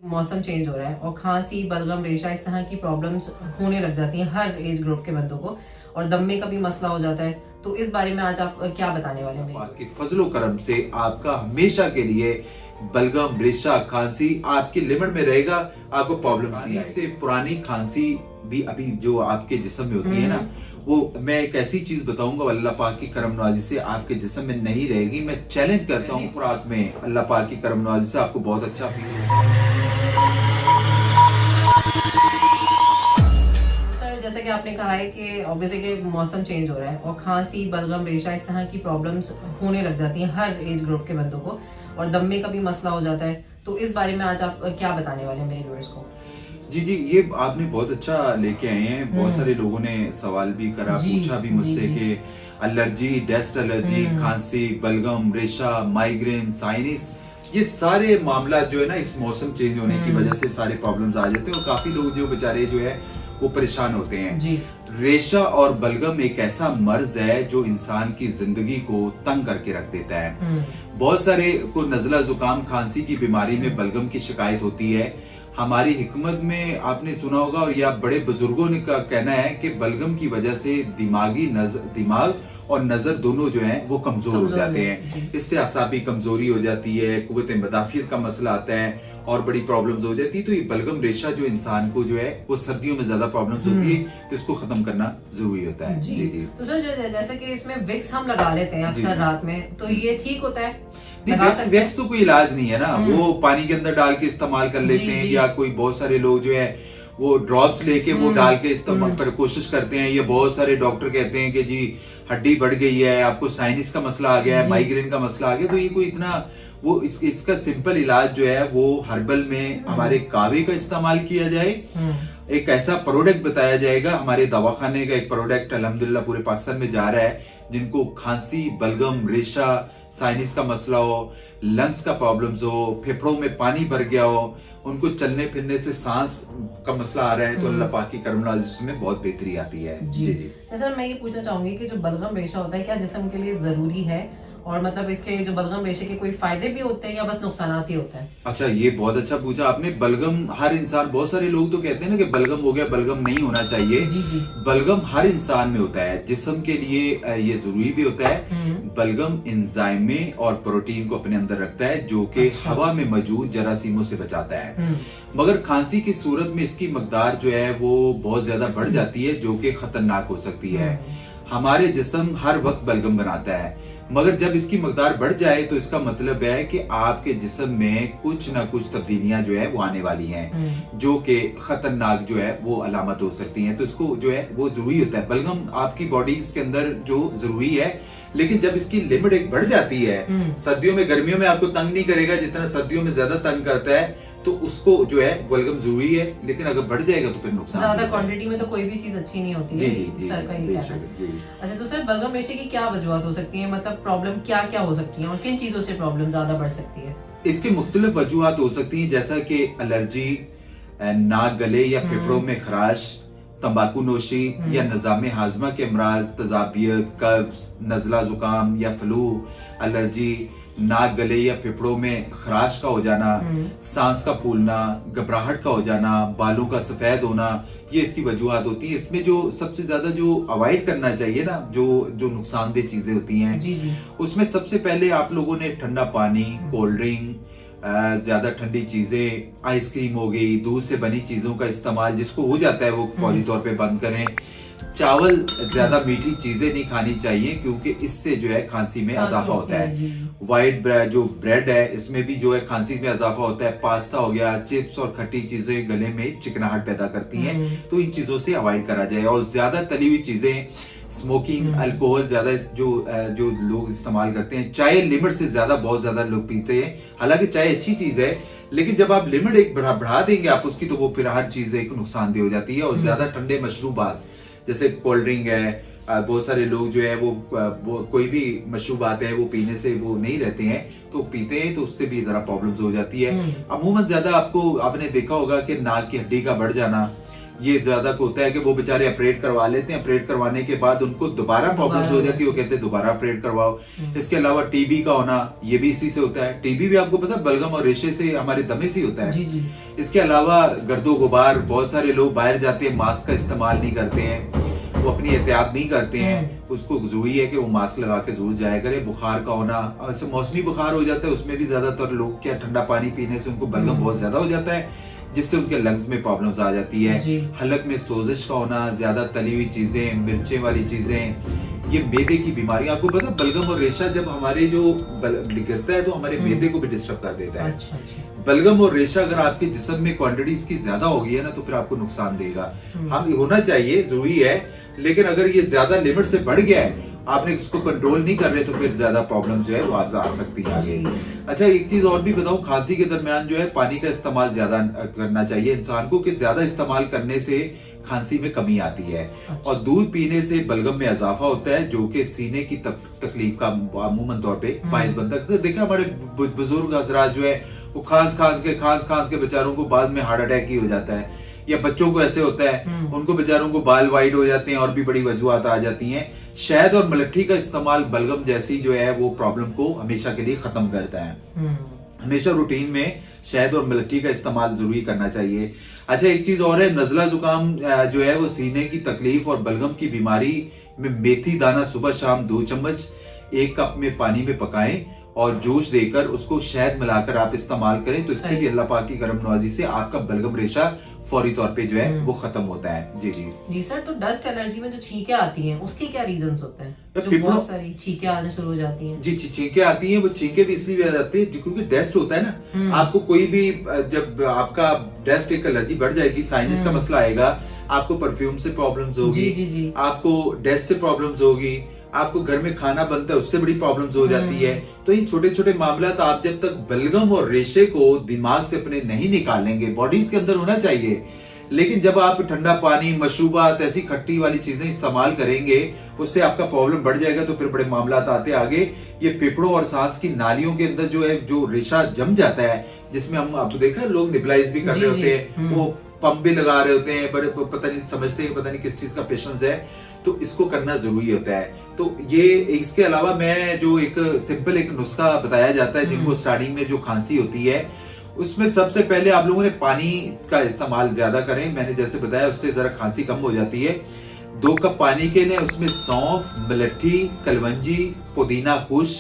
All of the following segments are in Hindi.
मौसम चेंज हो रहा है और खांसी, बलगम, रेशा इस तरह की प्रॉब्लम्स होने लग जाती हैं हर एज ग्रुप के बंदों को, और दम्मे का भी मसला हो जाता है। तो इस बारे में आज आप क्या बताने वाले हैं? आपके फजलो करम से आपका हमेशा के लिए बलगम, रेशा, खांसी आपके लिमिट में रहेगा, आपको प्रॉब्लम नहीं आएगी। इससे पुरानी खांसी भी अभी जो आपके जिस्म में होती है ना, वो मैं एक ऐसी चीज बताऊंगा अल्लाह पाक की करम नवाजी से आपके जिस्म में नहीं रहेगी। मैं चैलेंज करता हूँ, खुराक में अल्लाह पाक की करम नवाजी से आपको बहुत अच्छा फील होगा। जैसे कि आपने कहा है कि ऑब्वियसली कि मौसम चेंज हो रहा है और खांसी, बलगम, रेशा इस तरह की प्रॉब्लम्स होने लग जाती हैं हर एज ग्रुप के बंदों को, और दम्मे का भी मसला हो जाता है। तो इस बारे में आज आप क्या बताने वाले हैं मेरे व्यूअर्स को? जी, ये आपने बहुत अच्छा लेके आए हैं। बहुत सारे लोगों ने सवाल भी करा, पूछा भी मुझसे कि एलर्जी, डस्ट एलर्जी, खांसी, बलगम, रेशा, माइग्रेन, साइनस, ये सारे मामला जो है ना इस मौसम चेंज होने की वजह से सारे प्रॉब्लम्स आ जाते हैं और काफी लोग जो बेचारे जो है वो परेशान होते हैं। रेशा और बलगम एक ऐसा मर्ज है जो इंसान की जिंदगी को तंग करके रख देता है। बहुत सारे को नजला, जुकाम, खांसी की बीमारी में बलगम की शिकायत होती है। हमारी हिकमत में आपने सुना होगा और या बड़े बुजुर्गों ने का कहना है कि बलगम की वजह से दिमाग और नजर दोनों जो हैं वो कमजोर हो जाते हैं। इससे असाबी कमजोरी हो जाती है, कुव्वत मदाफियत का मसला आता है और बड़ी प्रॉब्लम्स हो जाती है। तो ये बलगम, रेशा जो इंसान को जो है वो सर्दियों में ज्यादा प्रॉब्लम्स होती है, तो इसको खत्म करना जरूरी होता है। जी जी। तो सर जैसे कि इसमें विक्स हम लगा लेते हैं अक्सर रात में, तो ये ठीक होता है? विक्स तो कोई इलाज नहीं है ना, वो पानी के अंदर डाल के इस्तेमाल कर लेते हैं, या कोई बहुत सारे लोग जो है वो ड्रॉप्स लेके वो डाल के इस्तेमाल पर कोशिश करते हैं। ये बहुत सारे डॉक्टर कहते हैं कि जी हड्डी बढ़ गई है, आपको साइनस का मसला आ गया है, माइग्रेन का मसला आ गया। तो ये कोई इतना वो इसका सिंपल इलाज जो है वो हर्बल में हमारे कावे का इस्तेमाल किया जाए। एक ऐसा प्रोडक्ट बताया जाएगा, हमारे दवाखाने का एक प्रोडक्ट अल्हम्दुलिल्लाह पूरे पाकिस्तान में जा रहा है, जिनको खांसी, बलगम, रेशा, साइनस का मसला हो, लंग्स का प्रॉब्लम्स हो, फेफड़ों में पानी भर गया हो, उनको चलने फिरने से सांस का मसला आ रहा है, तो अल्लाह पाक की करम नवाजी में बहुत बेहतरी आती है। जी। सर मैं ये पूछना चाहूंगी कि जो बलगम, रेशा होता है क्या जिस्म के लिए जरूरी है, और मतलब इसके जो बलगम, रेशे के कोई फायदे भी होते हैं या बस नुकसान ही होता है? अच्छा, ये बहुत अच्छा पूछा आपने। बलगम हर इंसान, बहुत सारे लोग तो कहते हैं ना कि बलगम हो गया, बलगम नहीं होना चाहिए। जी। बलगम हर इंसान में होता है, जिस्म के लिए ये जरूरी भी होता है। बलगम एंजाइमें और प्रोटीन को अपने अंदर रखता है जो कि हवा में मौजूद जरासीमों से बचाता है। मगर खांसी की सूरत में इसकी मकदार जो है वो बहुत ज्यादा बढ़ जाती है, जो कि खतरनाक हो सकती है। हमारे जिस्म हर वक्त बलगम बनाता है, मगर जब इसकी मकदार बढ़ जाए तो इसका मतलब है कि आपके जिस्म में कुछ ना कुछ तब्दीलियां जो है वो आने वाली हैं, जो कि खतरनाक जो है वो अलामत हो सकती हैं। तो इसको जो है वो जरूरी होता है। बलगम आपकी बॉडी के अंदर जो जरूरी है, लेकिन जब इसकी लिमिट एक बढ़ जाती है, सर्दियों में गर्मियों में आपको तंग नहीं करेगा जितना सर्दियों में ज्यादा तंग करता है, तो उसको जो है बलगम जरूरी है, लेकिन अगर बढ़ जाएगा तो फिर नुकसान। ज्यादा क्वांटिटी में तो कोई भी चीज अच्छी नहीं होती है। सर का ये कहना है। अच्छा, तो सर बलगम, रेशे की क्या वजूहत हो सकती है, मतलब प्रॉब्लम क्या क्या हो सकती है और किन चीजों से प्रॉब्लम ज्यादा बढ़ सकती है? इसकी मुख्तलिफ वजूहत हो सकती है, जैसा कि एलर्जी, नाक, गले या फेफड़ों में खराश, तंबाकू नोशी या निज़ाम हाजमा के अमराज, तजाबियत, कब्ज, नज़ला, जुकाम या फ्लू, एलर्जी, नाक, गले या फेफड़ों में खराश का हो जाना, सांस का फूलना, घबराहट का हो जाना, बालों का सफेद होना, ये इसकी वजूहत होती है। इसमें जो सबसे ज्यादा जो अवॉइड करना चाहिए ना, जो नुकसानदेह चीजें होती हैं, उसमें सबसे पहले आप लोगों ने ठंडा पानी, कोल्ड ड्रिंक, ज्यादा ठंडी चीजें, आइसक्रीम हो गई, दूध से बनी चीजों का इस्तेमाल जिसको हो जाता है वो फौरी तौर पे बंद करें। चावल, ज्यादा मीठी चीजें नहीं खानी चाहिए क्योंकि इससे जो है खांसी में इजाफा होता है। व्हाइट ब्रेड, जो ब्रेड है, इसमें भी जो है खांसी में इजाफा होता है। पास्ता हो गया, चिप्स और खट्टी चीजें गले में चिकनाहट पैदा करती हैं, तो इन चीजों से अवॉइड करा जाए। और ज्यादा तली हुई चीजें, स्मोकिंग, अल्कोहल ज्यादा जो लोग इस्तेमाल करते हैं, चाय लिमिट से ज्यादा बहुत ज्यादा लोग पीते हैं। हालांकि चाय अच्छी चीज है, लेकिन जब आप लिमिट एक बढ़ा देंगे आप उसकी, तो वो फिर हर चीज एक नुकसानदेह हो जाती है। और ज्यादा ठंडे मशरूबात जैसे कोल्ड ड्रिंक है, बहुत सारे लोग जो है वो कोई भी मशरूबात है वो पीने से वो नहीं रहते हैं, तो पीते हैं तो उससे भी जरा प्रॉब्लम्स हो जाती है। अमूमन ज्यादा आपने देखा होगा कि नाक की हड्डी का बढ़ जाना, ये ज्यादा होता है कि वो बेचारे ऑपरेट करवा लेते हैं, ऑपरेट करवाने के बाद उनको दोबारा प्रॉब्लम्स हो जाती है, वो कहते हैं दोबारा ऑपरेट करवाओ। इसके अलावा टीबी का होना, ये भी इसी से होता है। टीबी भी आपको पता है बलगम और रेशे से, हमारे दमे से होता है। जी जी। इसके अलावा गर्दो गुबार, बहुत सारे लोग बाहर जाते हैं, मास्क का इस्तेमाल नहीं करते हैं, वो अपनी एहतियात नहीं करते हैं, उसको जरूरी है कि वो मास्क लगा के जरूर जाया करे। बुखार का होना, अच्छा मौसमी बुखार हो जाता है, उसमें भी ज्यादातर लोग क्या ठंडा पानी पीने से उनको बलगम बहुत ज्यादा हो जाता है, जिससे उनके लंग्स में प्रॉब्लम्स आ जाती है। हलक में सोजिश का होना, ज्यादा तली हुई चीजें, मिर्चें वाली चीजें, ये मैदे की बीमारी। आपको पता बलगम और रेशा जब हमारे जो गिरता है तो हमारे मैदे को भी डिस्टर्ब कर देता है। अच्छा। बलगम और रेशा अगर आपके जिस्म में क्वांटिटी इसकी ज्यादा होगी है ना तो फिर आपको नुकसान देगा। हम होना चाहिए, जरूरी है, लेकिन अगर ये ज्यादा लिमिट से बढ़ गया है, आपने इसको कंट्रोल नहीं कर रहे तो फिर ज्यादा प्रॉब्लम जो है वो आप आ सकती है आगे। अच्छा एक चीज और भी बताऊं, खांसी के दरमियान जो है पानी का इस्तेमाल ज्यादा करना चाहिए इंसान को, कि ज्यादा इस्तेमाल करने से खांसी में कमी आती है। और दूध पीने से बलगम में इजाफा होता है, जो कि सीने की तकलीफ का अमूमन तौर पे बायस बनता है। देखा हमारे बुजुर्ग हजरात जो है वो खांस खांस के बेचारों को बाद में हार्ट अटैक ही हो जाता है, या बच्चों को ऐसे होता है, उनको बेचारों को बाल वाइट हो जाते हैं और भी बड़ी वजूहत आ जाती हैं। शहद और मलट्ठी का इस्तेमाल बलगम जैसी जो है वो प्रॉब्लम को हमेशा के लिए खत्म करता है। हमेशा रूटीन में शहद और मलट्ठी का इस्तेमाल जरूरी करना चाहिए। अच्छा एक चीज और है, नजला जुकाम जो है वो सीने की तकलीफ और बलगम की बीमारी में मेथी दाना सुबह शाम 2 चम्मच 1 कप में पानी में पकाएं और जोश देकर उसको शहद मिलाकर आप इस्तेमाल करें, तो इससे भी अल्लाह पाक की करम नवाजी से आपका बलगम रेशा फौरी तौर पे जो है वो खत्म होता है। जी जी जी सर, तो डस्ट एलर्जी में जो छींकें आती हैं उसके क्या रीजंस होते हैं? जो पिपड़ों- बहुत सारी छींकें आने शुरू हो जाती हैं। जी छींकें आती हैं, वो छींकें भी इसलिए आ जाती है क्योंकि डस्ट होता है ना। आपको कोई भी जब आपका डस्ट एक एलर्जी बढ़ जाएगी, साइनस का मसला आएगा, आपको परफ्यूम से प्रॉब्लम्स होगी, जी। आपको डस्ट से प्रॉब्लम्स होगी, आपको घर में खाना बनता है उससे बड़ी प्रॉब्लम्स हो जाती है। तो ये छोटे छोटे मामला तो आप जब तक बलगम और रेशे को दिमाग से अपने नहीं निकालेंगे, बॉडीज के अंदर होना चाहिए, लेकिन जब आप ठंडा पानी, मशरूबात, ऐसी खट्टी वाली चीजें इस्तेमाल करेंगे उससे आपका प्रॉब्लम बढ़ जाएगा, तो फिर बड़े मामला आते आगे। ये फेफड़ों और सांस की नालियों के अंदर जो है जो रेशा जम जाता है, जिसमें हम आप देखा लोग निबलाइज भी कर रहे होते हैं, वो पंप भी लगा रहे होते हैं, बड़े पता नहीं समझते हैं पता नहीं किस चीज का पेशेंस है, तो इसको करना जरूरी होता है। तो ये इसके अलावा मैं जो एक सिंपल एक नुस्खा बताया जाता है जिनको स्टार्टिंग में जो खांसी होती है, उसमें सबसे पहले आप लोगों ने पानी का इस्तेमाल ज्यादा करें। मैंने जैसे बताया उससे जरा खांसी कम हो जाती है। 2 कप पानी के लिए उसमें सौंफ, मलट्ठी, कलवंजी, पुदीना खुश,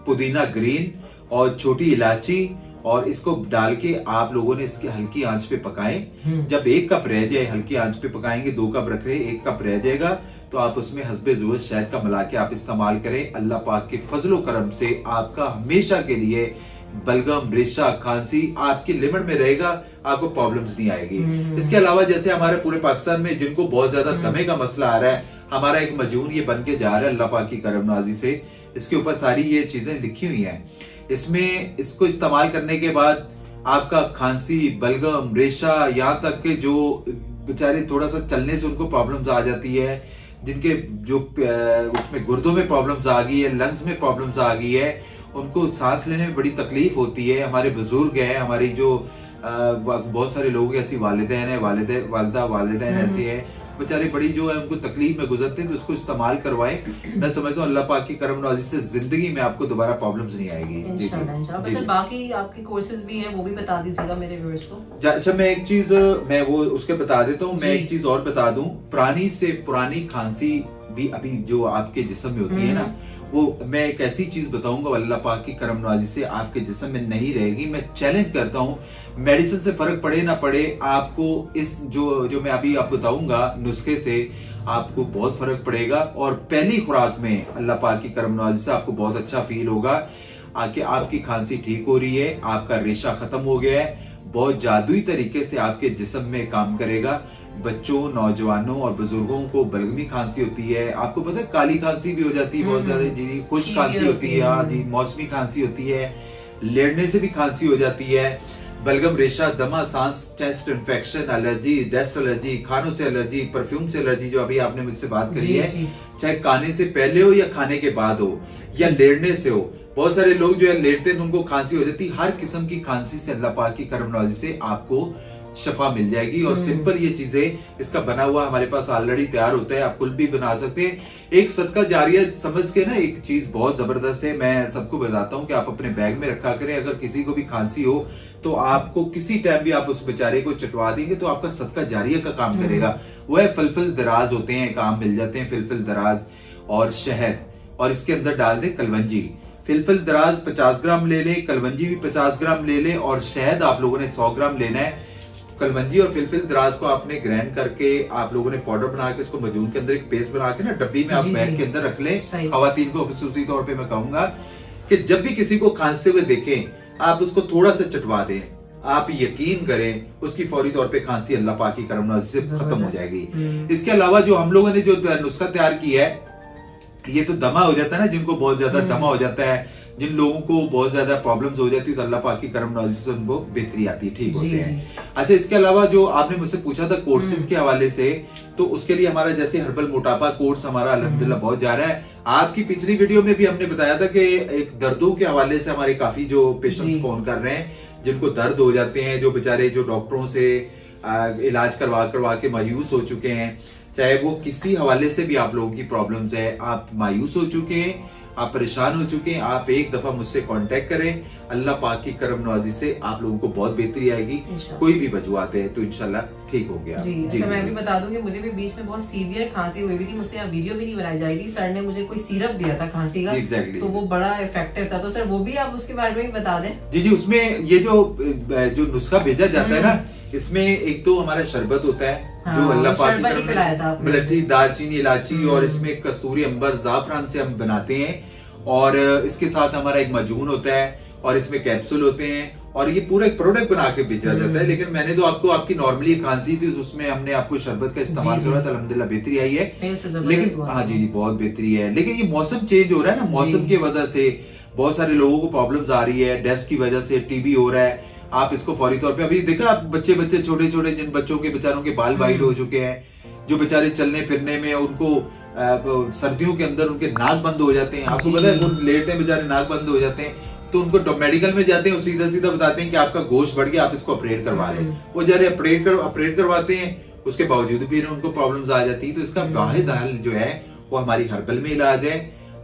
पुदीना ग्रीन और छोटी इलायची, और इसको डाल के आप लोगों ने इसकी हल्की आंच पे पकाएं। जब 1 कप रह जाए, हल्की आंच पे पकाएंगे, 2 कप रख रहे 1 कप रह जाएगा, तो आप उसमें हस्बे ज़रूरत शहद का मिला के आप इस्तेमाल करें। अल्लाह पाक के फजलो करम से आपका हमेशा के लिए बलगम, रेशा, खांसी आपकी लिमिट में रहेगा, आपको प्रॉब्लम्स नहीं आएगी। इसके अलावा जैसे हमारे पूरे पाकिस्तान में जिनको बहुत ज्यादा दमे का मसला आ रहा है, हमारा एक मजून ये बन के जा रहा है अल्लाह पाक की करम नवाजी से। इसके ऊपर सारी ये चीजें लिखी हुई हैं। इसमें इसको इस्तेमाल करने के बाद आपका खांसी, बलगम, रेशा, यहाँ तक के जो बेचारे थोड़ा सा चलने से उनको प्रॉब्लम्स आ जाती है, जिनके जो उसमें गुर्दों में प्रॉब्लम्स आ गई है, लंग्स में प्रॉब्लम्स आ गई है, उनको सांस लेने में बड़ी तकलीफ होती है। हमारे बुजुर्ग हैं, हमारी जो बहुत सारे लोग ऐसी वालिदैन है, वालिदैन ऐसे हैं, बेचारे बड़ी जो है उनको तकलीफ में गुजरते हैं, तो उसको इस्तेमाल करवाएं। मैं समझता हूँ अल्लाह पाक की करम नवाजी से जिंदगी में आपको दोबारा प्रॉब्लम्स नहीं आएगी। इंशाल्लाह। सर बाकी आपके कोर्सेज भी हैं, वो भी बता दीजिएगा मेरे व्यूअर्स को। अच्छा मैं एक चीज मैं वो उसके बता देता हूँ। मैं एक चीज और बता दूं, पुरानी से पुरानी खांसी भी अभी जो आपके जिस्म में होती है ना, वो मैं एक ऐसी चीज बताऊंगा अल्लाह पाक की करम नवाजी से आपके जिस्म में नहीं रहेगी। मैं चैलेंज करता हूँ, मेडिसिन से फर्क पड़े ना पड़े, आपको इस जो मैं अभी आप बताऊंगा नुस्खे से आपको बहुत फर्क पड़ेगा। और पहली खुराक में अल्लाह पाक की करम नवाजी से आपको बहुत अच्छा फील होगा कि आपकी खांसी ठीक हो रही है, आपका रेशा खत्म हो गया है, बहुत जादुई तरीके से आपके जिस्म में काम करेगा। बच्चों, नौजवानों और बुजुर्गों को बलगमी खांसी होती है, आपको पता है काली खांसी भी हो जाती है बहुत ज्यादा जी, खुश्क खांसी होती है, हाँ जी, मौसमी खांसी होती है, लेड़ने से भी खांसी हो जाती है। बलगम, रेशा, दमा, सांस, chest infection, allergy, dust allergy, खानों से एलर्जी, परफ्यूम से एलर्जी जो अभी आपने मुझसे बात करी है, चाहे खाने से पहले हो या खाने के बाद हो या लेड़ने से हो, बहुत सारे लोग जो है लेटते हैं तो उनको खांसी हो जाती है। हर किस्म की खांसी से अल्लाह पाक की करम नवाजी से आपको शफा मिल जाएगी। और सिंपल ये चीजें, इसका बना हुआ हमारे पास ऑलरेडी तैयार होता है, आप कुल भी बना सकते हैं। एक सदका जारिया समझ के ना, एक चीज बहुत जबरदस्त है, मैं सबको बताता हूँ कि आप अपने बैग में रखा करें। अगर किसी को भी खांसी हो तो आपको किसी टाइम भी आप उस बेचारे को चटवा देंगे तो आपका सदका जारिया का काम करेगा। वह फलफल दराज होते हैं, काम मिल जाते हैं, फिलफिल दराज और शहद, और इसके अंदर डाल दें कलवंजी। फिलफिल दराज 50 ग्राम ले लें, कलवंजी भी 50 ग्राम ले लें, और शहद आप लोगों ने 100 ग्राम लेना है। कलवंजी और फिलफिल दराज को आपने ग्राइंड करके आप लोगों ने पाउडर बना के उसको मजून के अंदर एक पेस्ट बना के ना डब्बी में आप बैग के अंदर रख लें। खवातीन को खुसूसी तौर पे मैं कहूंगा कि जब भी किसी को खांसते हुए देखें आप उसको थोड़ा सा चटवा दें। आप यकीन करें उसकी फौरी तौर पे खांसी अल्लाह पाक की करम नवाजी से खत्म हो जाएगी। इसके अलावा जो हम लोगों ने जो नुस्खा तैयार किया है, ये तो दमा हो जाता है ना, जिनको बहुत ज्यादा दमा हो जाता है, जिन लोगों को बहुत ज्यादा प्रॉब्लम्स हो जाती है, तो अल्लाह पाक की करम नवाजी से उनको बेहतरी आती है, ठीक होते हैं। अच्छा, इसके अलावा जो आपने मुझसे पूछा था कोर्सेज के हवाले से, तो उसके लिए हमारा जैसे हर्बल मोटापा कोर्स हमारा अल्हम्दुलिल्लाह बहुत जा रहा है। आपकी पिछली वीडियो में भी हमने बताया था कि एक दर्दों के हवाले से हमारे काफी जो पेशेंट्स फोन कर रहे हैं, जिनको दर्द हो जाते हैं, जो बेचारे जो डॉक्टरों से इलाज करवा के मायूस हो चुके हैं, चाहे वो किसी हवाले से भी आप लोगों की प्रॉब्लम्स है, आप मायूस हो चुके हैं, आप परेशान हो चुके हैं, आप एक दफा मुझसे कांटेक्ट करें। अल्लाह पाक की करम नवाजी से आप लोगों को बहुत बेहतरी आएगी। कोई भी वजूहत है तो इंशाल्लाह ठीक हो गया। जी, अच्छा, मैं भी बता दूं कि मुझे भी बीच में बहुत सीवियर खांसी हुई थी, मुझसे यहाँ वीडियो भी नहीं बनाई जा रही थी। सर ने मुझे कोई सिरप दिया था खांसी का, तो वो बड़ा इफेक्टिव था। तो सर वो भी आप उसके बारे में बता दें। जी, उसमें ये जो नुस्खा भेजा जाता है ना, इसमें एक तो हमारा शरबत होता है, जो अल्लाह पाक की तरफ से मिलती दालचीनी, इलायची और इसमें कस्तूरी अंबर जाफरान से हम बनाते हैं। और इसके साथ हमारा एक मजून होता है और इसमें कैप्सूल होते हैं, और ये पूरा एक प्रोडक्ट बना के बेचा जाता है। लेकिन मैंने तो आपको आपकी नॉर्मली खांसी थी, उसमें हमने आपको शरबत का इस्तेमाल किया था, अल्हम्दुलिल्लाह बेहतरी आई है। लेकिन हाँ जी, बहुत बेहतरी है। लेकिन ये मौसम चेंज हो रहा है ना, मौसम की वजह से बहुत सारे लोगों को प्रॉब्लम्स आ रही है, डस्ट की वजह से, टीबी हो रहा है। आप इसको फौरी तौर पे, अभी देखा आप बच्चे छोटे छोटे जिन बच्चों के बेचारों के बाल वाइट हो चुके हैं, जो बेचारे चलने फिरने में उनको सर्दियों के अंदर उनके नाक बंद हो जाते हैं, आपको पता है, वो लेटते हैं बेचारे, नाक बंद हो जाते हैं, तो उनको मेडिकल में जाते हैं, सीधा सीधा बताते हैं कि आपका गोश्त बढ़ गया, आप इसको ऑपरेट करवा लें। वो जा रहे ऑपरेट करवाते हैं, उसके बावजूद भी उनको प्रॉब्लम्स आ जाती है। तो इसका वाहिद हल जो है वो हमारी हर्बल में इलाज है।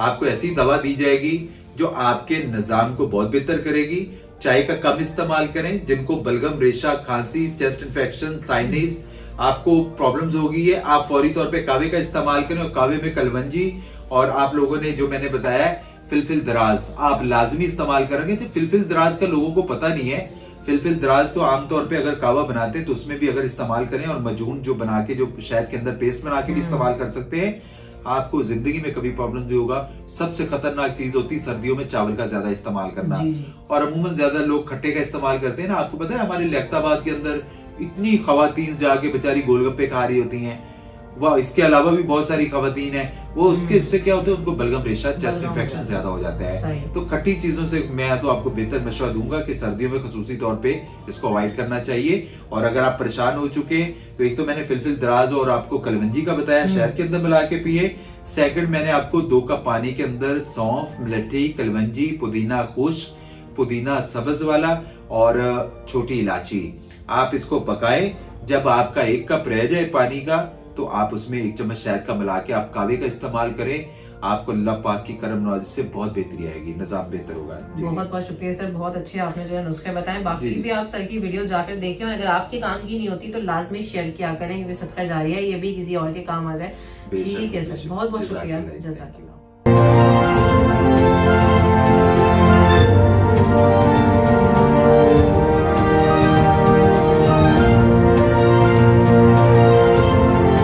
आपको ऐसी दवा दी जाएगी जो आपके निजाम को बहुत बेहतर करेगी। चाय का कम इस्तेमाल करें। जिनको बलगम, रेशा, खांसी, चेस्ट इन्फेक्शन, साइनिस आपको प्रॉब्लम्स होगी है, आप फौरी तौर पे कावे का इस्तेमाल करें, और कावे में कलवंजी, और आप लोगों ने जो मैंने बताया फिलफिल दराज आप लाजमी इस्तेमाल करेंगे। तो फिलफिल दराज का लोगों को पता नहीं है। फिलफिल दराज तो आमतौर पे अगर कावा बनाते हैं तो उसमें भी अगर इस्तेमाल करें, और मजून जो बना के, जो शहद के अंदर पेस्ट बना के भी इस्तेमाल कर सकते हैं। आपको जिंदगी में कभी प्रॉब्लम नहीं होगा। सबसे खतरनाक चीज होती है सर्दियों में चावल का ज्यादा इस्तेमाल करना, और अमूमन ज्यादा लोग खट्टे का इस्तेमाल करते हैं ना। आपको पता है हमारे लियाकताबाद के अंदर इतनी खवातीन जाके बेचारी गोलगप्पे खा रही होती हैं, वह इसके अलावा भी बहुत सारी खवातीन हैं, वो उससे क्या होता है, उनको बलगम, रेशा, चेस्ट इन्फेक्शन ज्यादा हो जाता है। तो खट्टी चीजों से मैं तो आपको बेहतर मशवरा दूंगा कि सर्दियों में खसूसी तौर पे इसको अवॉइड करना चाहिए। और अगर आप परेशान हो चुके तो एक तो मैंने फिलफिल दराज और आपको कलवंजी का बताया, शहद के अंदर मिला के पिए। सेकंड, मैंने आपको 2 कप पानी के अंदर सौंफ, मिलठी, कलवंजी, पुदीना खुश्क, पुदीना सब्ज वाला और छोटी इलायची, आप इसको पकाएं। जब आपका 1 कप रह जाए पानी का, तो आप उसमें 1 चम्मच शहद का मिला के आप कावे का इस्तेमाल करें। आपको अल्लाह पाक की करम नवाजी से बहुत बेहतरी आएगी, निजाम बेहतर होगा। बहुत बहुत शुक्रिया सर, बहुत अच्छे आपने जो है नुस्खे बताएं। बाकी भी आप सर की वीडियोस जाकर देखें, और अगर आपके काम की नहीं होती तो लाजमी शेयर किया करें, क्योंकि सदका जारिया है, ये भी किसी और के काम आ जाए। ठीक है सर, बहुत बहुत शुक्रिया। जज़ाकल्लाह।